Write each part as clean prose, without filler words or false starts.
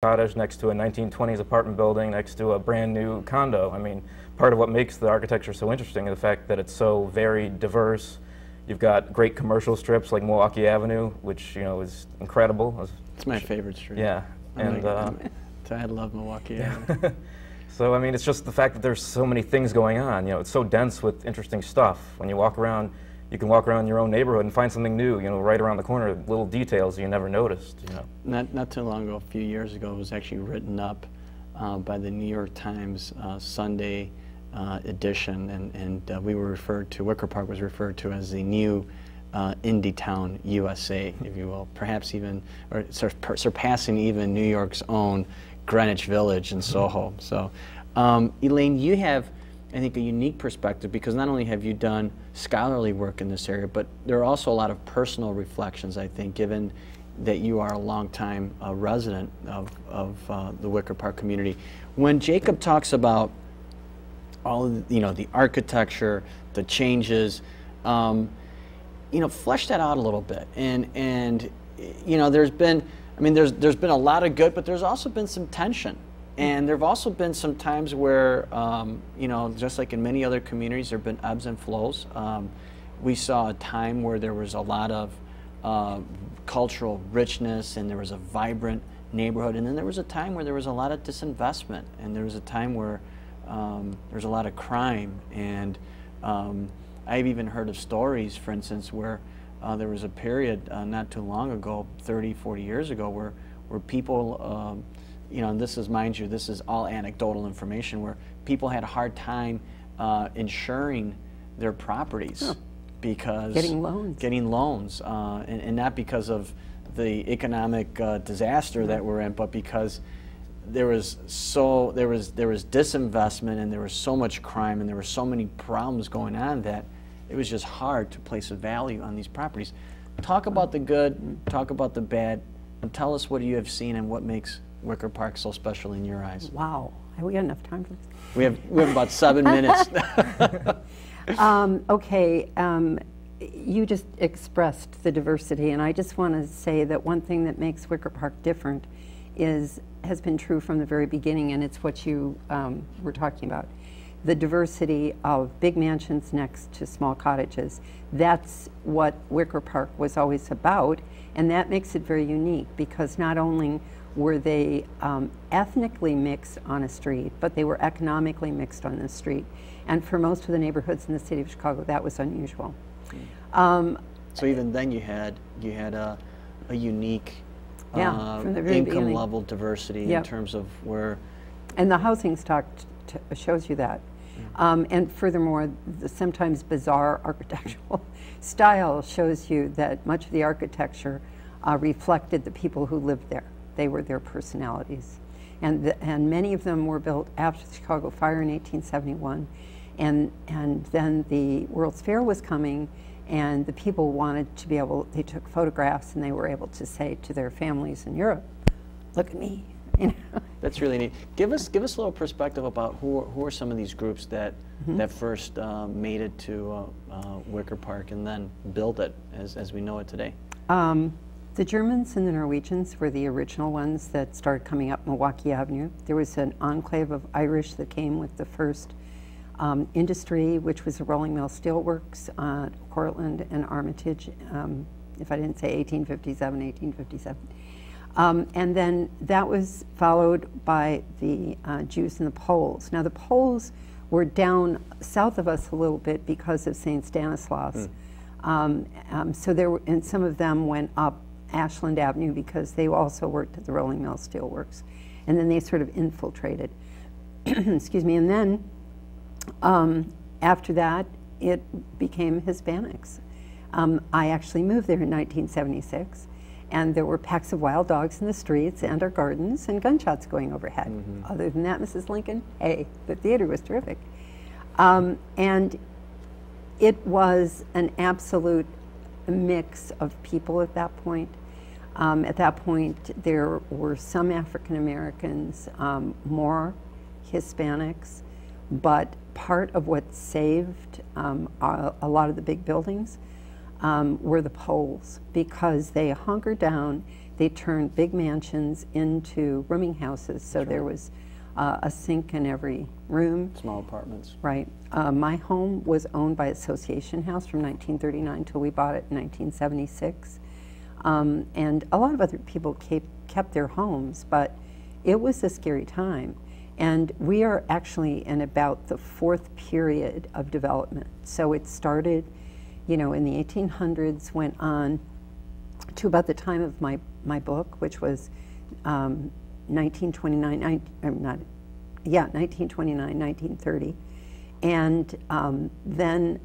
cottage next to a 1920s apartment building next to a brand new condo. I mean, part of what makes the architecture so interesting is the fact that it's so very diverse. You've got great commercial strips like Milwaukee Avenue, which is incredible. It's my favorite street. Yeah, and I love Milwaukee Avenue. So I mean, it's just the fact that there's so many things going on. It's so dense with interesting stuff. When you walk around, you can walk around your own neighborhood and find something new, right around the corner, little details you never noticed, Not too long ago, a few years ago, it was actually written up by the New York Times Sunday edition, and we were referred to, Wicker Park was referred to as the new indie town USA, if you will, perhaps even, or surpassing even New York's own Greenwich Village in Soho. So, Elaine, you have, I think, a unique perspective, because not only have you done scholarly work in this area, but there are also a lot of personal reflections, I think, given that you are a longtime resident of the Wicker Park community. When Jacob talks about all of the architecture, the changes, flesh that out a little bit. And there's been, there's been a lot of good, but there's also been some tension. And there have also been some times where, just like in many other communities, there have been ebbs and flows. We saw a time where there was a lot of cultural richness and there was a vibrant neighborhood. And then there was a time where there was a lot of disinvestment, and there was a time where there was a lot of crime. And I've even heard of stories, for instance, where there was a period not too long ago, 30, 40 years ago, where people, and this is, mind you, this is all anecdotal information, where people had a hard time insuring their properties because getting loans, and not because of the economic disaster that we're in, but because there was disinvestment, and there was so much crime, and there were so many problems going on that it was just hard to place a value on these properties. Talk about the good, talk about the bad, and tell us what you have seen and what makes Wicker Park so special in your eyes. Wow, have we got enough time for this? We have about 7 minutes. Okay, you just expressed the diversity, and I just want to say that one thing that makes Wicker Park different has been true from the very beginning, and it's what you were talking about. The diversity of big mansions next to small cottages. That's what Wicker Park was always about, and that makes it very unique, because not only were they ethnically mixed on a street, but they were economically mixed on the street. And for most of the neighborhoods in the city of Chicago, that was unusual. So even then you had a unique from the very income beginning. level diversity in terms of where... And the housing stock shows you that. And furthermore, the sometimes bizarre architectural style shows you that much of the architecture reflected the people who lived there. They were their personalities. And many of them were built after the Chicago fire in 1871. And then the World's Fair was coming, and the people wanted to be able, they took photographs, and they were able to say to their families in Europe, look at me. That's really neat. Give us a little perspective about who are some of these groups that that first made it to Wicker Park and then built it as we know it today. The Germans and the Norwegians were the original ones that started coming up Milwaukee Avenue. There was an enclave of Irish that came with the first industry, which was the Rolling Mill Steelworks, Cortland and Armitage, if I didn't say 1857, 1857. And then that was followed by the Jews and the Poles. Now the Poles were down south of us a little bit because of St. Stanislaus. So there were, and some of them went up Ashland Avenue because they also worked at the Rolling Mill Steelworks. And then they sort of infiltrated. Excuse me. And then after that, it became Hispanics. I actually moved there in 1976. And there were packs of wild dogs in the streets and our gardens and gunshots going overhead. Other than that, Mrs. Lincoln, hey, the theater was terrific. And it was an absolute mix of people at that point. At that point, there were some African Americans, more Hispanics, but part of what saved a lot of the big buildings were the Poles, because they hunkered down, they turned big mansions into rooming houses. So there was a sink in every room. Small apartments. Right. My home was owned by Association House from 1939 till we bought it in 1976. And a lot of other people kept their homes, but it was a scary time. And we are actually in about the 4th period of development. So it started, you know, in the 1800s, went on to about the time of my book, which was 1929, 1930. And then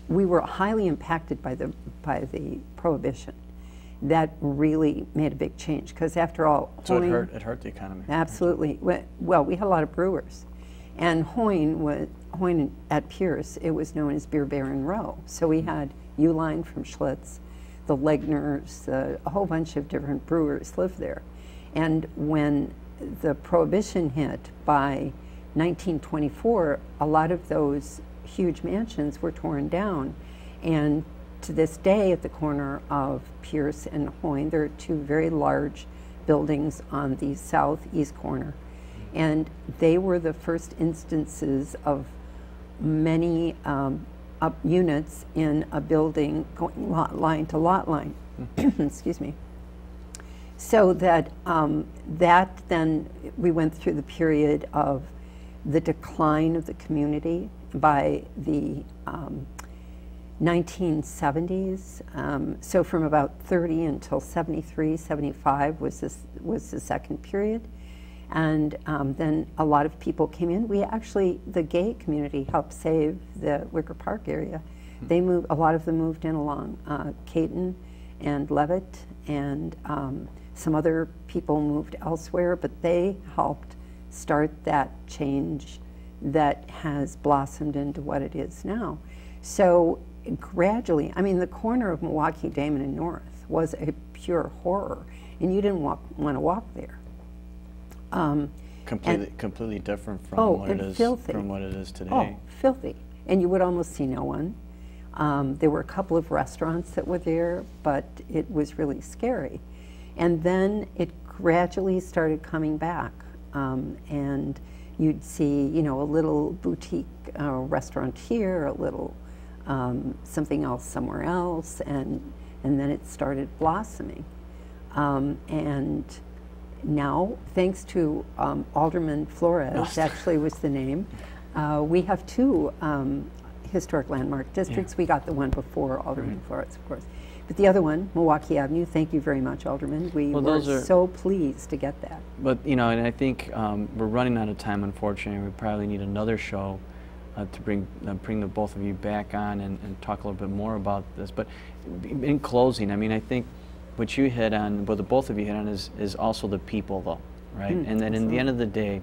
we were highly impacted by the Prohibition. That really made a big change, because after all, So Hoyne, it hurt the economy. Absolutely. Well, we had a lot of brewers. And Hoyne at Pierce, it was known as Beer Baron Row. So we had Uline from Schlitz, the Legners, a whole bunch of different brewers lived there. And when the Prohibition hit by 1924, a lot of those huge mansions were torn down. And to this day, at the corner of Pierce and Hoyne, there are 2 very large buildings on the southeast corner. And they were the first instances of many units in a building going lot line to lot line. Excuse me. So that, then we went through the period of the decline of the community by the 1970s. So from about 30 until 73, 75 was the second period. And then a lot of people came in. We actually, the gay community helped save the Wicker Park area. They moved, a lot of them moved in along Caton and Levitt, and some other people moved elsewhere, but they helped start that change that has blossomed into what it is now. So gradually, I mean, the corner of Milwaukee, Damon, and North was a pure horror, and you didn't want to walk there. Completely different from what it is filthy. From what it is today. Oh, filthy! And you would almost see no one. There were a couple of restaurants that were there, but it was really scary. And then it gradually started coming back, and you'd see, you know, a little boutique restaurant here, a little something else somewhere else, and then it started blossoming. And now, thanks to Alderman Flores, actually was the name, we have 2 historic landmark districts. We got the one before Alderman Flores, of course. But the other one, Milwaukee Avenue, thank you very much, Alderman. We were so pleased to get that. But, you know, and I think we're running out of time, unfortunately. We probably need another show to bring the both of you back on and talk a little bit more about this. But in closing, I mean, I think what you hit on, what the both of you hit on, is also the people, though, right? And then in the end of the day,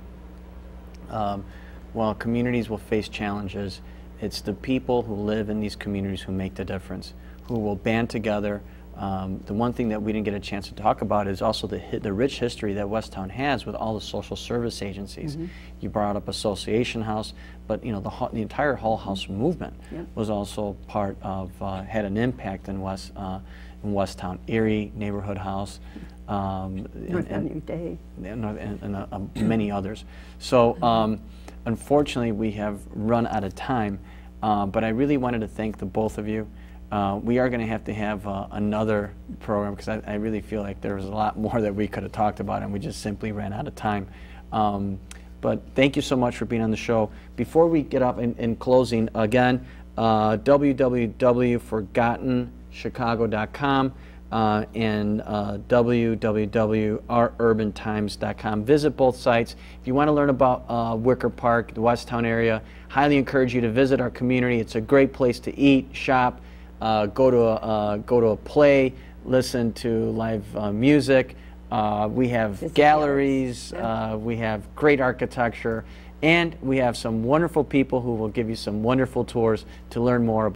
while communities will face challenges, it's the people who live in these communities who make the difference, who will band together. The one thing that we didn't get a chance to talk about is also the rich history that Westtown has with all the social service agencies. You brought up Association House, but you know the entire Hull House movement was also part of, had an impact in Westtown. Erie Neighborhood House, North Avenue Day, and many others. So unfortunately we have run out of time, but I really wanted to thank the both of you. We are going to have another program, because I really feel like there was a lot more that we could have talked about, and we just simply ran out of time. But thank you so much for being on the show. Before we get up in closing, again, www.forgottenchicago.com and www.oururbantimes.com. Visit both sites. If you want to learn about Wicker Park, the Westtown area, highly encourage you to visit our community. It's a great place to eat, shop, go to a play, listen to live music. We have galleries, we have great architecture, and we have some wonderful people who will give you some wonderful tours to learn more about